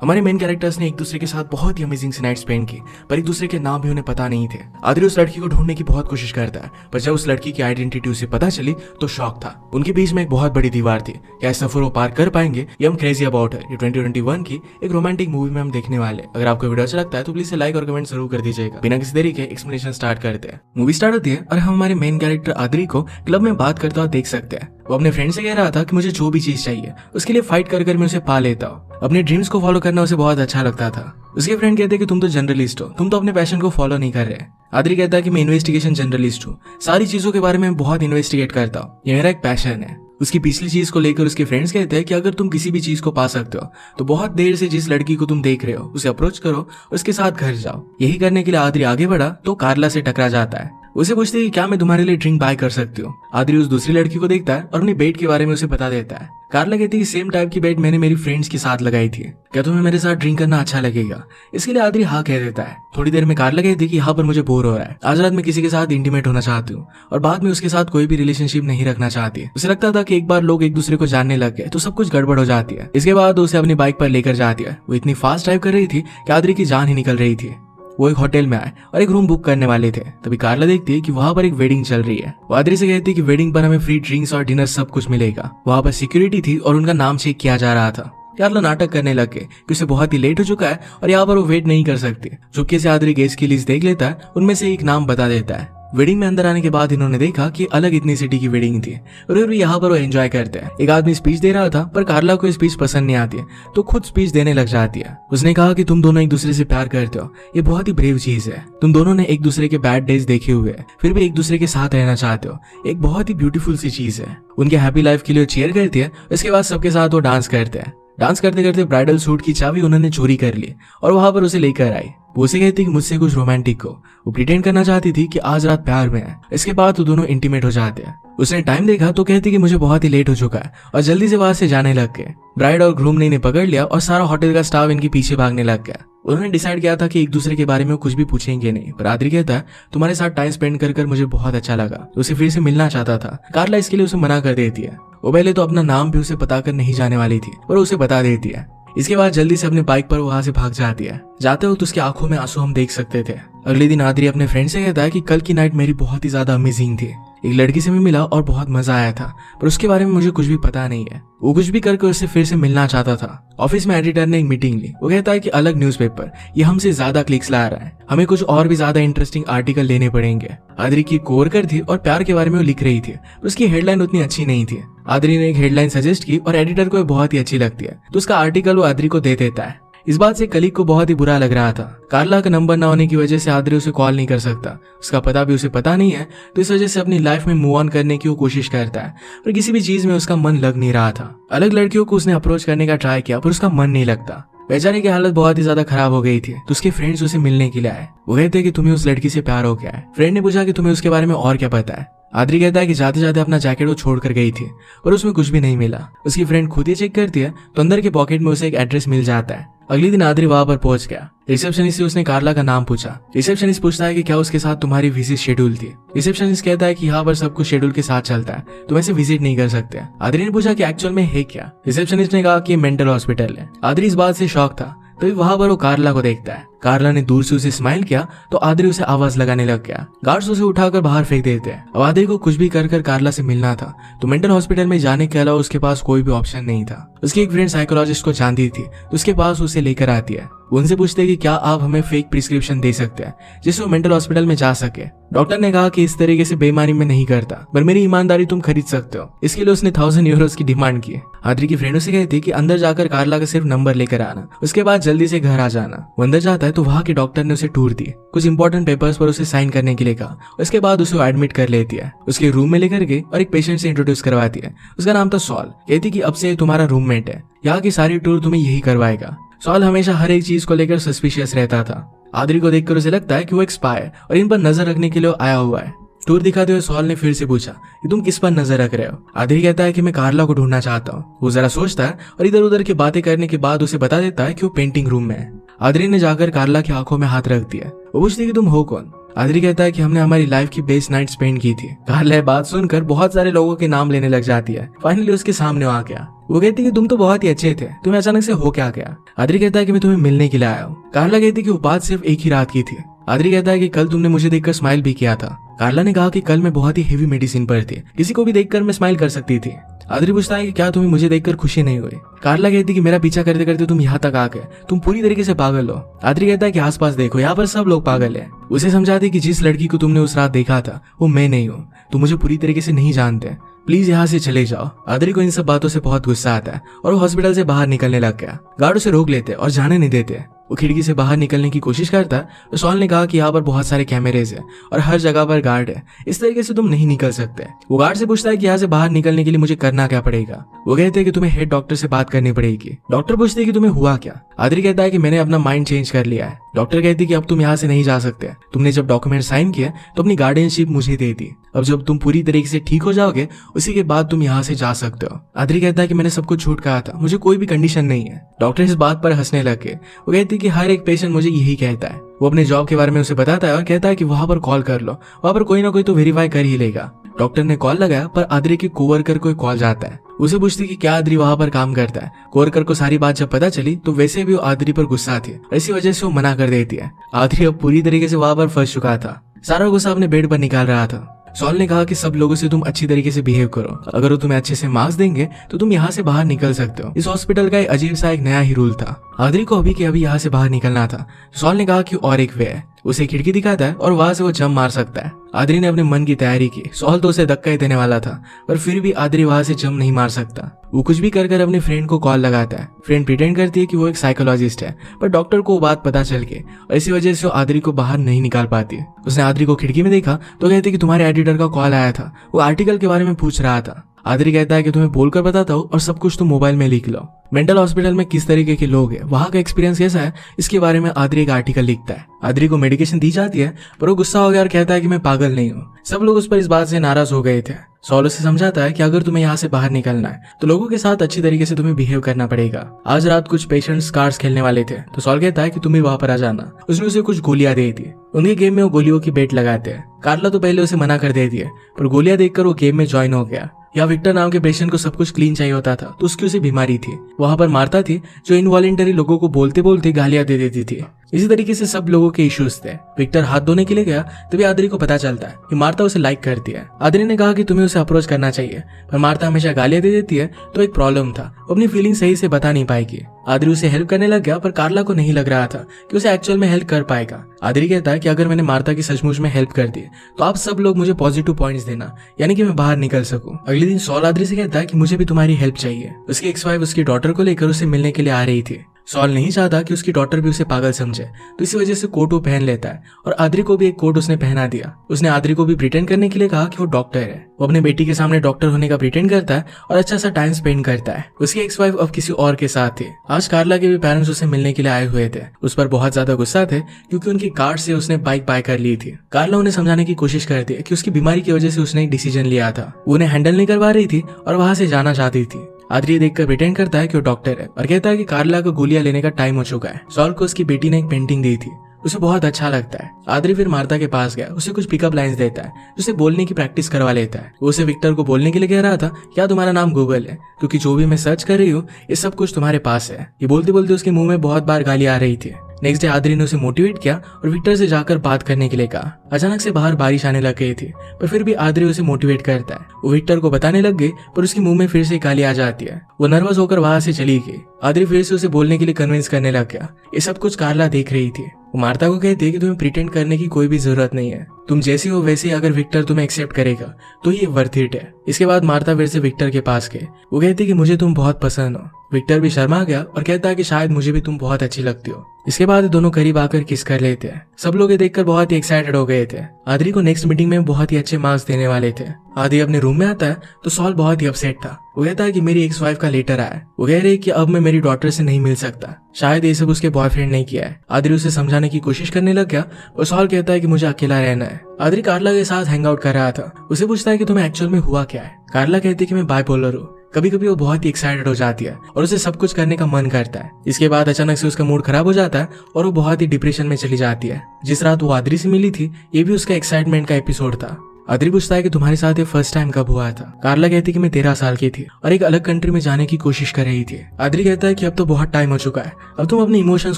हमारे main characters ने एक दूसरे के साथ बहुत ही अमेजिंग सी नाइट स्पेंड की, पर एक दूसरे के नाम भी उन्हें पता नहीं थे। आदिल उस लड़की को ढूंढने की बहुत कोशिश करता है, पर जब उस लड़की की आइडेंटिटी उसे पता चली तो शॉक था। उनके बीच में एक बहुत बड़ी दीवार थी। क्या इस सफर वो पार कर पाएंगे? ये हम क्रेजी अबाउट है, ये 2021 की एक रोमांटिक मूवी में हम देखने वाले। अगर आपको वीडियो अच्छा लगता है तो प्लीज लाइक और कमेंट जरूर कर दीजिएगा। बिना किसी देरी के एक्सप्लेनेशन स्टार्ट करते हैं। मूवी स्टार्ट होती है और हम हमारे मेन कैरेक्टर आदिल को क्लब में बात करता हुआ देख सकते हैं। वो अपने फ्रेंड से कह रहा था कि मुझे जो भी चीज चाहिए उसके लिए फाइट कर मैं उसे पा लेता हूँ। अपने ड्रीम्स को फॉलो करना उसे बहुत अच्छा लगता था। उसके फ्रेंड कहते हैं कि तुम तो जर्नलिस्ट हो, तुम तो अपने पैशन को फॉलो नहीं कर रहे। आदिल कहता है कि मैं इन्वेस्टिगेशन जर्नलिस्ट हूँ, सारी चीजों के बारे में बहुत इन्वेस्टिगेट करता हूँ, ये मेरा एक पैशन है। उसकी पिछली चीज को लेकर उसके फ्रेंड्स कहते हैं कि अगर तुम किसी भी चीज को पा सकते हो तो बहुत देर से जिस लड़की को तुम देख रहे हो उसे अप्रोच करो, उसके साथ घर जाओ। यही करने के लिए आदिल आगे बढ़ा तो कार्ला से टकरा जाता है। उसे पूछते हैं कि क्या मैं तुम्हारे लिए ड्रिंक बाय कर सकती हूँ। आदिल उस दूसरी लड़की को देखता है और अपनी बेट के बारे में उसे बता देता है। कार्ला कहती है कि सेम टाइप की बेट मैंने मेरी फ्रेंड्स के साथ लगाई थी, क्या तुम्हें मेरे साथ ड्रिंक करना अच्छा लगेगा? इसके लिए आदिल हाँ कह देता है। थोड़ी देर में कार्ला कहती है कि यहाँ पर मुझे बोर हो रहा है, आज रात मैं किसी के साथ इंटीमेट होना चाहती हूँ और बाद में उसके साथ कोई भी रिलेशनशिप नहीं रखना चाहती। उसे लगता था कि एक बार लोग एक दूसरे को जानने लग गए तो सब कुछ गड़बड़ हो जाती है। इसके बाद उसे अपनी बाइक पर लेकर जाती है। वो इतनी फास्ट ड्राइव कर रही थी कि आदिल की जान ही निकल रही थी। वो एक होटल में आए और एक रूम बुक करने वाले थे। तभी कार्ला देखती है कि वहाँ पर एक वेडिंग चल रही है। वो आदिल से कहती है कि वेडिंग पर हमें फ्री ड्रिंक्स और डिनर सब कुछ मिलेगा। वहाँ पर सिक्योरिटी थी और उनका नाम चेक किया जा रहा था। कार्ला नाटक करने लग गए कि उसे बहुत ही लेट हो चुका है और यहाँ पर वो वेट नहीं कर सकती। चुपके से आदिल गेस्ट की लिस्ट देख लेता है, उनमें से एक नाम बता देता है। वेडिंग में अंदर आने के बाद इन्होंने देखा कि अलग इतनी सिटी की वेडिंग थी और यहाँ पर वो एंजॉय करते हैं। एक आदमी स्पीच दे रहा था पर कार्ला को स्पीच पसंद नहीं आती है तो खुद स्पीच देने लग जाती है। उसने कहा कि तुम दोनों एक दूसरे से प्यार करते हो, ये बहुत ही ब्रेव चीज है। तुम दोनों ने एक दूसरे के बैड डेज देखे हुए हैं फिर भी एक दूसरे के साथ रहना चाहते हो, एक बहुत ही ब्यूटीफुल सी चीज है। उनके हैप्पी लाइफ के लिए चीयर करती है। इसके बाद सबके साथ वो डांस करते हैं। डांस करते करते ब्राइडल सूट की चाबी उन्होंने चोरी कर ली और वहां पर उसे लेकर आई। वो उसे कहती कि मुझसे कुछ रोमांटिक हो। वो प्रिटेंड करना चाहती थी कि आज रात प्यार में है। इसके बाद वो दोनों इंटीमेट हो जाते हैं। उसने टाइम देखा तो कहती कि मुझे बहुत ही लेट हो चुका है और जल्दी से वहां से जाने लग गए। ब्राइड और ग्रूम ने इन्हें पकड़ लिया और सारा होटल का स्टाफ इनके पीछे भागने लग गया। उन्होंने डिसाइड किया था कि एक दूसरे के बारे में कुछ भी पूछेंगे नहीं, पर आदिल कहता है तुम्हारे साथ टाइम स्पेंड कर मुझे बहुत अच्छा लगा। तो उसे फिर से मिलना चाहता था। कार्ला इसके लिए उसे मना कर देती है। वो पहले तो अपना नाम भी उसे पता कर नहीं जाने वाली थी पर उसे बता देती है। इसके बाद जल्दी से अपने बाइक पर वहां से भाग जाती है। जाते वक्त उसकी आंखों में आंसू हम देख सकते थे। अगले दिन आदिल अपने फ्रेंड से कहता है कि कल की नाइट मेरी बहुत ही ज्यादा अमेजिंग थी। एक लड़की से मैं मिला और बहुत मजा आया था पर उसके बारे में मुझे कुछ भी पता नहीं है। वो कुछ भी करके उससे फिर से मिलना चाहता था। ऑफिस में एडिटर ने एक मीटिंग ली। वो कहता है कि अलग न्यूज़पेपर ये हमसे ज्यादा क्लिक्स ला रहा है, हमें कुछ और भी ज्यादा इंटरेस्टिंग आर्टिकल लेने पड़ेंगे। आदिल की कोवर्कर थी और प्यार के बारे में वो लिख रही थी, उसकी हेडलाइन उतनी अच्छी नहीं थी। आदिल ने एक हेडलाइन सजेस्ट की और एडिटर को बहुत ही अच्छी लगती है तो उसका आर्टिकल वो आदिल को दे देता है। इस बात से कलीग को बहुत ही बुरा लग रहा था। कार्ला का नंबर न होने की वजह से आदिल उसे कॉल नहीं कर सकता। उसका पता भी उसे पता नहीं है तो इस वजह से अपनी लाइफ में मूव ऑन करने की वो कोशिश करता है पर किसी भी चीज में उसका मन लग नहीं रहा था। अलग लड़कियों को उसने अप्रोच करने का ट्राई किया पर उसका मन नहीं लगता। बेचारे की हालत बहुत ही ज्यादा खराब हो गई थी तो उसके फ्रेंड्स उसे मिलने के लिए आए। वो कहते हैं कि तुम्हें उस लड़की से प्यार हो गया है। फ्रेंड ने पूछा कि तुम्हें उसके बारे में और क्या पता है। आदिल कहता है कि जाते जाते अपना जैकेट वो छोड़ कर गई थी पर उसमें कुछ भी नहीं मिला। उसकी फ्रेंड खुद ही चेक करती है तो अंदर के पॉकेट में उसे एक एड्रेस मिल जाता है। अगले दिन आदिल वहां पर पहुंच गया। रिसेप्शनिस्ट से उसने कार्ला का नाम पूछा। रिसेप्शनिस्ट पूछता है कि क्या उसके साथ तुम्हारी विजिट शेड्यूल थी। रिसेप्शनिस्ट कहता है कि यहाँ पर सब कुछ शेड्यूल के साथ चलता है, तुम ऐसे विजिट नहीं कर सकते। आदिल ने पूछा कि एक्चुअल में है क्या। रिसेप्शनिस्ट ने कहा कि मेंटल हॉस्पिटल है। आदिल इस बात से शॉक था। तभी वहां पर वो कार्ला को देखता है। कार्ला ने दूर से उसे स्माइल किया तो आदिल उसे आवाज लगाने लग गया। गार्ड्स उसे उठाकर बाहर फेंक देते हैं। अब आदिल को कुछ भी कर कार्ला से मिलना था तो मेंटल हॉस्पिटल में जाने के अलावा उसके पास कोई भी ऑप्शन नहीं था। उसकी एक फ्रेंड साइकोलॉजिस्ट को जानती थी तो उसके पास उसे लेकर आती है। उनसे पूछते हैं कि क्या आप हमें फेक प्रिस्क्रिप्शन दे सकते हैं जिससे वो मेंटल हॉस्पिटल में जा सके। डॉक्टर ने कहा कि इस तरीके से बेईमानी में नहीं करता पर मेरी ईमानदारी तुम खरीद सकते हो। इसके लिए उसने 1000 यूरोस की डिमांड की। आदिल की फ्रेंड उसे कहती कि अंदर जाकर कार्ला का सिर्फ नंबर लेकर आना, उसके बाद जल्दी से घर आ जाना। वो अंदर जाता है तो वहाँ के डॉक्टर ने उसे टूर दी। कुछ इंपॉर्टेंट पेपर्स पर उसे साइन करने के लिए कहा। उसके बाद उसे एडमिट कर लेती है। उसके रूम में लेकर गई और एक पेशेंट से इंट्रोड्यूस करवाती है। उसका नाम था सॉल। कहती कि अब से तुम्हारा रूममेट है, यहाँ की सारी टूर तुम्हें यही करवाएगा। सॉल हमेशा हर एक चीज को लेकर सस्पिशियस रहता था। आदिल को देखकर उसे लगता है कि वो एक स्पाई है और इन पर नजर रखने के लिए आया हुआ है। टूर दिखाते हुए सॉल ने फिर से पूछा कि तुम किस पर नजर रख रहे हो। आदिल कहता है कि मैं कार्ला को ढूंढना चाहता हूँ। वो जरा सोचता है और इधर उधर की बातें करने के बाद उसे बता देता है कि वो पेंटिंग रूम में है। आदिल ने जाकर कार्ला की आंखों में हाथ रख दिया। वो पूछती कि तुम हो कौन। आदरी कहता है कि हमने हमारी लाइफ की बेस्ट नाइट स्पेंड की थी। कार्ला यह बात सुनकर बहुत सारे लोगों के नाम लेने लग जाती है। फाइनली उसके सामने आ गया। वो कहती है कि तुम तो बहुत ही अच्छे थे, तुम्हें अचानक से हो क्या गया। आदरी कहता है कि मैं तुम्हें मिलने के लिए आया हूँ। कार्ला कहती है कि वो बात सिर्फ एक ही रात की थी। आदरी कहता है कि कल तुमने मुझे देखकर स्माइल भी किया था। कार्ला ने कहा कि कल मैं बहुत ही हेवी मेडिसिन पर थी, किसी को भी देखकर मैं स्माइल कर सकती थी। आदरी पूछता है कि क्या तुम्हें मुझे देखकर खुशी नहीं हुई। कार्ला कहती है कि मेरा पीछा करते करते तुम यहाँ तक आ गए, तुम पूरी तरीके से पागल हो। आदरी कहता है कि आसपास देखो, यहाँ पर सब लोग पागल है। उसे समझाती कि जिस लड़की को तुमने उस रात देखा था वो मैं नहीं हूँ, तुम मुझे पूरी तरीके से नहीं जानते, प्लीज यहाँ से चले जाओ। आदरी को इन सब बातों से बहुत गुस्सा आता है और वो हॉस्पिटल से बाहर निकलने लग गया। गार्ड उसे रोक लेते और जाने नहीं देते। वो खिड़की से बाहर निकलने की कोशिश करता है तो सॉल ने कहा कि यहाँ पर बहुत सारे कैमरेज है और हर जगह पर गार्ड है, इस तरीके से तुम नहीं निकल सकते। वो गार्ड से पूछता है कि यहाँ से बाहर निकलने के लिए मुझे करना क्या पड़ेगा। वो कहते हैं कि तुम्हें हेड डॉक्टर से बात करनी पड़ेगी। डॉक्टर पूछते हैं कि तुम्हें हुआ क्या। आदरी कहता है कि मैंने अपना माइंड चेंज कर लिया है। डॉक्टर कहती है कि अब तुम यहाँ से नहीं जा सकते, तुमने जब डॉक्यूमेंट साइन किया तो अपनी गार्डियनशिप मुझे दे दी, अब जब तुम पूरी तरीके से ठीक हो जाओगे उसी के बाद तुम यहाँ से जा सकते हो। आदरी कहता है कि मैंने सब कुछ झूठ कहा था, मुझे कोई भी कंडीशन नहीं है। डॉक्टर इस बात पर हंसने लगे। वो कहती है कि हर एक पेशेंट मुझे यही कहता है। वो अपने जॉब के बारे में उसे बताता है और कहता है कि वहां पर कॉल कर लो, वहां पर कोई ना कोई तो वेरीफाई कर ही लेगा। डॉक्टर ने कॉल लगाया पर आदरी के कोवर्कर को कॉल जाता है। उसे पूछती कि क्या आदरी वहां पर काम करता है। कोवर्कर को सारी बात जब पता चली तो वैसे भी वो आदरी पर गुस्सा थी, इसी वजह से वो मना कर देती है। आदरी अब पूरी तरीके से वहां पर फंस चुका था, सारा गुस्सा अपने बेड पर निकाल रहा था। सॉल ने कहा कि सब लोगों से तुम अच्छी तरीके से बिहेव करो, अगर वो तुम्हें अच्छे से मार्क्स देंगे तो तुम यहाँ से बाहर निकल सकते हो। इस हॉस्पिटल का एक अजीब सा एक नया ही रूल था। आदरी को अभी के अभी यहाँ से बाहर निकलना था। सॉल ने कहा कि और एक वे है, उसे खिड़की दिखाता है और वहां से वो जंप मार सकता है। आदरी ने अपने मन की तैयारी की। सॉल तो उसे धक्का ही देने वाला था पर फिर भी आदरी वहां से जंप नहीं मार सकता। वो कुछ भी कर अपने फ्रेंड को कॉल लगाता है। फ्रेंड प्रिटेंड करती है कि वो एक साइकोलॉजिस्ट है पर डॉक्टर को वो बात पता चल गई और इसी वजह से वो आदरी को बाहर नहीं निकाल पाती। उसने आदरी को खिड़की में देखा तो कहती कि तुम्हारे एडिटर का कॉल आया था, वो आर्टिकल के बारे में पूछ रहा था। आदरी कहता है कि तुम्हें बोलकर बताता हूँ और सब कुछ तुम मोबाइल में लिख लो। मेंटल हॉस्पिटल में किस तरीके के लोग हैं, वहाँ का एक्सपीरियंस कैसा है, इसके बारे में आदरी एक आर्टिकल लिखता है। आदरी को मेडिकेशन दी जाती है पर वो गुस्सा हो गया और कहता है कि मैं पागल नहीं हूँ। सब लोग उस पर इस बात से नाराज हो गए थे। सॉल से समझाता है कि अगर तुम्हें यहाँ से बाहर निकलना है तो लोगों के साथ अच्छी तरीके से तुम्हें बिहेव करना पड़ेगा। आज रात कुछ पेशेंट्स कार्ड्स खेलने वाले थे तो सॉल कहता है कि तुम भी वहाँ पर आ जाना। उसने उसे कुछ गोलियां दे दी। उनके गेम में वो गोलियों की बेट लगाते हैं। कार्ला तो पहले उसे मना कर देती है पर गोलियां देखकर वो गेम में ज्वाइन हो गया। यहाँ विक्टर नाम के पेशेंट को सब कुछ क्लीन चाहिए होता था तो उसकी उसे बीमारी थी। वहां पर मार्ता थी जो इनवॉलेंटरी लोगों को बोलते बोलते गालियां दे देती थी। इसी तरीके से सब लोगों के इश्यूज थे। विक्टर हाथ धोने के लिए गया तभी आदरी को पता चलता है कि मार्ता उसे लाइक करती है। आदरी ने कहा कि तुम्हें उसे अप्रोच करना चाहिए पर मार्ता हमेशा गालियां दे देती है तो एक प्रॉब्लम था, वो अपनी फीलिंग सही से बता नहीं पाएगी। आदरी उसे हेल्प करने लग गया पर कार्ला को नहीं लग रहा था कि उसे एक्चुअल में हेल्प कर पाएगा। आदरी कहता है कि अगर मैंने मार्ता की सचमुच में हेल्प कर दी तो आप सब लोग मुझे पॉजिटिव पॉइंट्स देना, यानी कि मैं बाहर निकल सकूं। अगले दिन सॉल आदरी से कहता है कि मुझे भी तुम्हारी हेल्प चाहिए। उसकी एक्स वाइफ उसकी डॉटर को लेकर उसे मिलने के लिए आ रही थी। सॉल नहीं चाहता कि उसकी डॉटर भी उसे पागल समझे तो इसी वजह से कोट वो पहन लेता है और आदरी को भी एक कोट उसने पहना दिया। उसने आदरी को भी प्रिटेंड करने के लिए कहा कि वो डॉक्टर है। वो अपने बेटी के सामने डॉक्टर होने का प्रिटेंड करता है और अच्छा सा टाइम स्पेंड करता है। उसकी एक्स वाइफ अब किसी और के साथ थी। आज कार्ला के भी पेरेंट्स उसे मिलने के लिए आए हुए थे। उस पर बहुत ज्यादा गुस्सा थे क्योंकि उनकी कार्ड से उसने बाइक बाय कर ली थी। कार्ला उन्हें समझाने की कोशिश करती है कि उसकी बीमारी की वजह से उसने एक डिसीजन लिया था, वो उन्हें हैंडल नहीं करवा रही थी और वहां से जाना चाहती थी। आदरी देखकर प्रिटेंड करता है कि वो डॉक्टर है और कहता है कि कार्ला को गोलियां लेने का टाइम हो चुका है। सॉल को उसकी बेटी ने एक पेंटिंग दी थी, उसे बहुत अच्छा लगता है। आदरी फिर मार्ता के पास गया, उसे कुछ पिकअप लाइंस देता है, उसे बोलने की प्रैक्टिस करवा लेता है। वो उसे विक्टर को बोलने के लिए कह रहा था क्या तुम्हारा नाम गूगल है, क्योंकि जो भी मैं सर्च कर रही हूँ ये सब कुछ तुम्हारे पास है। ये बोलते बोलते उसके मुंह में बहुत बार गाली आ रही थी। नेक्स्ट डे आदरी ने उसे मोटिवेट किया और विक्टर से जाकर बात करने के लिए कहा। अचानक से बाहर बारिश आने लग गई थी पर फिर भी आदरी उसे मोटिवेट करता है। वो विक्टर को बताने लग गई पर उसके मुंह में फिर से गाली आ जाती है। वो नर्वस होकर वहां से चली गई। आदरी फिर से उसे बोलने के लिए कन्विंस करने लग गया। ये सब कुछ कार्ला देख रही थी। वो मार्ता को कहती है कि तुम्हें प्रिटेंड करने की कोई भी जरूरत नहीं है, तुम जैसी हो वैसे ही अगर विक्टर तुम्हें एक्सेप्ट करेगा तो ये वर्थ इट है। इसके बाद मार्ता फिर से विक्टर के पास गई। वो कहती है कि मुझे तुम बहुत पसंद हो। विक्टर भी शर्मा गया और कहता है कि शायद मुझे भी तुम बहुत अच्छी लगती हो। इसके बाद दोनों करीब आकर किस कर लेते हैं। सब लोग ये देखकर बहुत ही एक्साइटेड हो गए थे। आदरी को नेक्स्ट मीटिंग में बहुत ही अच्छे मार्क्स देने वाले थे। आदि अपने रूम में आता है तो सॉल बहुत ही अपसेट था। वो कहता है कि मेरी एक्स वाइफ का लेटर आया। वो कह रही है कि अब मैं मेरी डॉटर से नहीं मिल सकता, शायद ये सब उसके बॉयफ्रेंड ने किया है। आदरी उसे समझाने की कोशिश करने लग गया और सॉल कहता है कि मुझे अकेला रहना है। आदरी कार्ला के साथ हैंग आउट कर रहा था। उसे पूछता है कि तुम्हें एक्चुअल में हुआ क्या है। कार्ला कहती है कि मैं बाइपोलर हूँ। कभी कभी वो बहुत ही एक्साइटेड हो जाती है और उसे सब कुछ करने का मन करता है। इसके बाद अचानक से उसका मूड खराब हो जाता है और वो बहुत ही डिप्रेशन में चली जाती है। जिस रात वो आद्री से मिली थी ये भी उसका एक्साइटमेंट का एपिसोड था। आद्री पूछता है कि तुम्हारे साथ ये फर्स्ट टाइम कब हुआ था। कार्ला कहती कि मैं 13 साल की थी और एक अलग कंट्री में जाने की कोशिश कर रही थी। आद्री कहता है कि अब तो बहुत टाइम हो चुका है, अब तुम अपने इमोशंस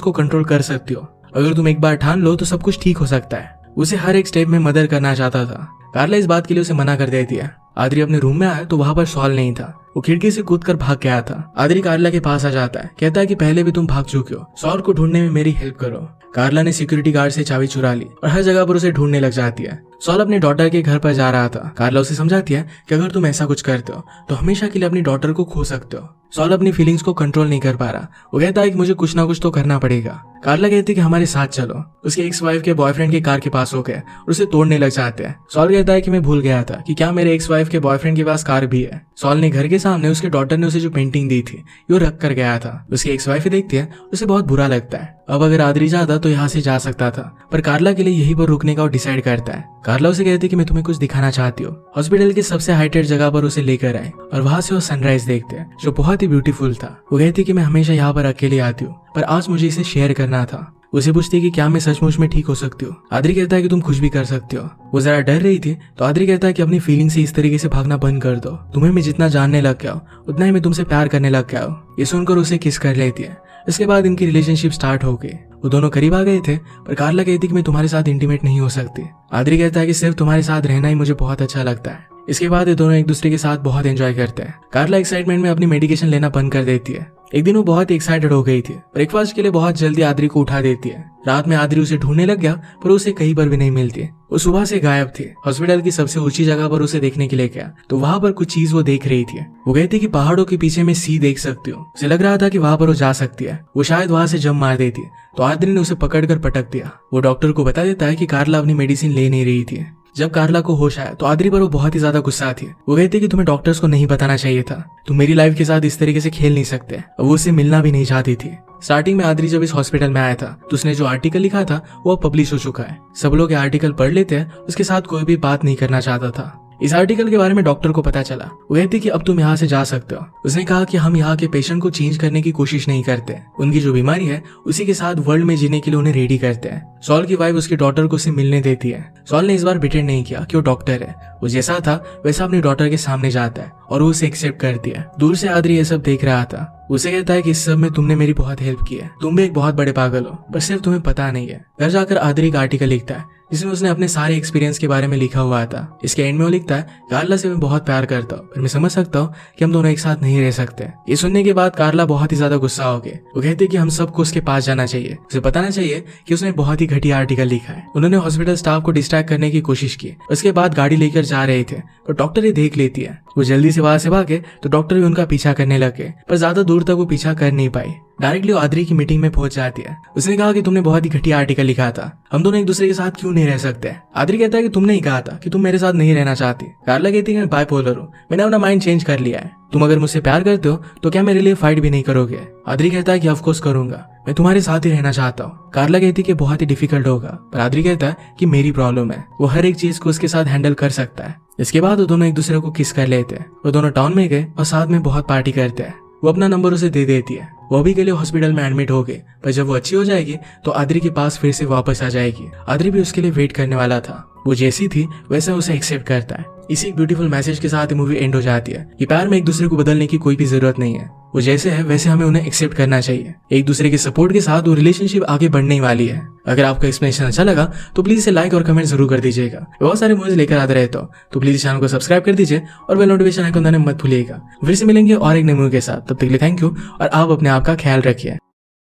को कंट्रोल कर सकती हो। अगर तुम एक बार ठान लो तो सब कुछ ठीक हो सकता है। उसे हर एक स्टेप में मदद करना चाहता था। कार्ला इस बात के लिए उसे मना कर देती है। आद्री अपने रूम में आया तो वहां पर सॉल नहीं था। वो खिड़की से कूदकर भाग गया था। आद्री कार्ला के पास आ जाता है, कहता है कि पहले भी तुम भाग चुके हो, सॉल को ढूंढने में मेरी हेल्प करो। कार्ला ने सिक्योरिटी गार्ड से चाबी चुरा ली और हर जगह पर उसे ढूंढने लग जाती है। सॉल अपने डॉटर के घर पर जा रहा था। कार्ला उसे समझाती है कि अगर तुम ऐसा कुछ करते हो तो हमेशा के लिए अपनी डॉटर को खो सकते हो। सॉल अपनी फीलिंग्स को कंट्रोल नहीं कर पा रहा। वो कहता है कि मुझे कुछ ना कुछ तो करना पड़ेगा। कार्ला कहती है कि हमारे साथ चलो। उसके एक्स वाइफ के बॉयफ्रेंड की कार के पास हो गए और उसे तोड़ने लग जाते हैं। सॉल कहता है कि मैं भूल गया था कि क्या मेरे एक्स वाइफ के बॉयफ्रेंड के पास कार भी है। सॉल ने घर के सामने उसके डॉटर ने उसे जो पेंटिंग दी थी वो रख कर गया था। उसकी एक्स वाइफ देखती है, उसे बहुत बुरा लगता है। अब अगर आद्री जाता तो यहाँ से जा सकता था, पर कार्ला के लिए यहीं पर रुकने का वो डिसाइड करता है। कार्ला उसे कहती है कि मैं तुम्हें कुछ दिखाना चाहती हूँ। हॉस्पिटल की सबसे हाइटेड जगह पर उसे लेकर आए और वहां से वो सनराइज देखते हैं जो बहुत ही ब्यूटीफुल था। वो कहती है कि मैं हमेशा यहाँ पर अकेले आती हूँ, पर आज मुझे इसे शेयर करना था। उसे पूछती है कि क्या मैं सचमुच में ठीक हो सकती हूँ। आद्री कहता है कि तुम कुछ भी कर सकती हो। वो जरा डर रही थी तो आद्री कहता है कि अपनी फीलिंग से इस तरीके से भागना बंद कर दो। तुम्हें मैं जितना जानने लग गया हूँ उतना ही मैं तुमसे प्यार करने लग गया हूँ। ये सुनकर उसे किस कर लेती है। इसके बाद इनकी रिलेशनशिप स्टार्ट हो गई। वो दोनों करीब आ गए थे, पर कार्ला कहती कि मैं तुम्हारे साथ इंटीमेट नहीं हो सकती। आद्री कहता है कि सिर्फ तुम्हारे साथ रहना ही मुझे बहुत अच्छा लगता है। इसके बाद ये दोनों एक दूसरे के साथ बहुत एंजॉय करते हैं। कार्ला एक्साइटमेंट में अपनी मेडिकेशन लेना बंद कर देती है। एक दिन वो बहुत ही एक्साइटेड हो गई थी। ब्रेकफास्ट के लिए बहुत जल्दी आद्री को उठा देती है। रात में आद्री उसे ढूंढने लग गया, पर उसे कहीं पर भी नहीं मिलती। वो सुबह से गायब थी। हॉस्पिटल की सबसे ऊंची जगह पर उसे देखने के लिए गया तो वहां पर कुछ चीज वो देख रही थी। वो कहती कि पहाड़ों के पीछे मैं सी देख सकती हूँ। उसे लग रहा था कि वहां पर वो जा सकती है। वो शायद वहां से जंप मार देती, तो आद्री ने उसे पकड़कर पटक दिया। वो डॉक्टर को बता देता है कि कार्ला अपनी मेडिसिन ले नहीं रही थी। जब कार्ला को होश आया तो आद्री पर वो बहुत ही ज्यादा गुस्सा थी। वो कहती कि तुम्हें डॉक्टर्स को नहीं बताना चाहिए था, तुम मेरी लाइफ के साथ इस तरीके से खेल नहीं सकते। वो उससे मिलना भी नहीं चाहती थी। स्टार्टिंग में आद्री जब इस हॉस्पिटल में आया था तो उसने जो आर्टिकल लिखा था वो अब पब्लिश हो चुका है। सब लोग ये आर्टिकल पढ़ लेते हैं, उसके साथ कोई भी बात नहीं करना चाहता था। इस आर्टिकल के बारे में डॉक्टर को पता चला। वो कहती कि अब तुम यहाँ से जा सकते हो। उसने कहा कि हम यहाँ के पेशेंट को चेंज करने की कोशिश नहीं करते। उनकी जो बीमारी है उसी के साथ वर्ल्ड में जीने के लिए उन्हें रेडी करते हैं। सॉल की वाइफ उसकी डॉटर को उसे मिलने देती है। सॉल ने इस बार प्रिटेंड नहीं किया कि वो डॉक्टर है। वो जैसा था वैसा अपनी डॉटर के सामने जाता है और वो उसे एक्सेप्ट करती है। दूर से आद्री ये सब देख रहा था। उसे कहता है कि इस सब में तुमने मेरी बहुत हेल्प की है। तुम भी एक बहुत बड़े पागल हो, पर सिर्फ तुम्हें पता नहीं है। घर जाकर आद्री का आर्टिकल लिखता है जिसमें उसने अपने सारे एक्सपीरियंस के बारे में लिखा हुआ था। इसके एंड में वो लिखता है, कार्ला से मैं बहुत प्यार करता हूँ, पर मैं समझ सकता हूँ कि हम दोनों एक साथ नहीं रह सकते। ये सुनने के बाद कार्ला बहुत ही ज्यादा गुस्सा हो गए। वो कहते कि हम सबको उसके पास जाना चाहिए। उसे बताना चाहिए कि उसने बहुत ही घटिया आर्टिकल लिखा है। उन्होंने हॉस्पिटल स्टाफ को डिस्ट्रैक्ट करने की कोशिश की। उसके बाद गाड़ी लेकर जा रहे थे तो डॉक्टर ये देख लेती है। वो जल्दी से वहां से भागे तो डॉक्टर भी उनका पीछा करने लगे, पर ज्यादा दूर तक वो पीछा कर नहीं पाई। डायरेक्टली आद्री की मीटिंग में पहुंच जाती है। उसने कहा कि तुमने बहुत ही घटिया आर्टिकल लिखा था, हम दोनों एक दूसरे के साथ क्यों नहीं रह सकते। आद्री कहता है कि तुमने ही कहा था कि तुम मेरे साथ नहीं रहना चाहती। कार्ला कहती है मैं बाइपोलर हूँ, मैंने अपना माइंड चेंज कर लिया है। तुम अगर मुझसे प्यार करते हो तो क्या मेरे लिए फाइट भी नहीं करोगे। आद्री कहता है कि ऑफ कोर्स करूंगा, मैं तुम्हारे साथ ही रहना चाहता हूँ। कार्ला कहती है कि बहुत ही डिफिकल्ट होगा, पर आद्री कहता है कि मेरी प्रॉब्लम है, वो हर एक चीज को उसके साथ हैंडल कर सकता है। इसके बाद वो दोनों एक दूसरे को किस कर लेते हैं। वो दोनों टाउन में गए और साथ में बहुत पार्टी करते हैं। वो अपना नंबर उसे दे देती है। वो अभी के लिए हॉस्पिटल में एडमिट हो गए, पर जब वो अच्छी हो जाएगी तो आद्री के पास फिर से वापस आ जाएगी। आद्री भी उसके लिए वेट करने वाला था। वो जैसी थी वैसा उसे एक्सेप्ट करता है। इसी ब्यूटीफुल मैसेज के साथ मूवी एंड हो जाती है कि प्यार में एक दूसरे को बदलने की कोई भी जरूरत नहीं है। वो जैसे है वैसे हमें उन्हें एक्सेप्ट करना चाहिए। एक दूसरे के सपोर्ट के साथ वो रिलेशनशिप आगे बढ़ने वाली है। अगर आपको एक्सप्लेनेशन अच्छा लगा तो प्लीज इसे लाइक और कमेंट जरूर कर दीजिएगा। बहुत सारे मूवीज लेकर आते रहता हूँ, तो प्लीज चैनल को सब्सक्राइब कर दीजिए और बेल नोटिफिकेशन आइकन दबाना मत भूलिएगा। फिर से मिलेंगे और एक नई मूवी के साथ। तब तक के लिए थैंक यू और आप अपने आप का ख्याल रखिए।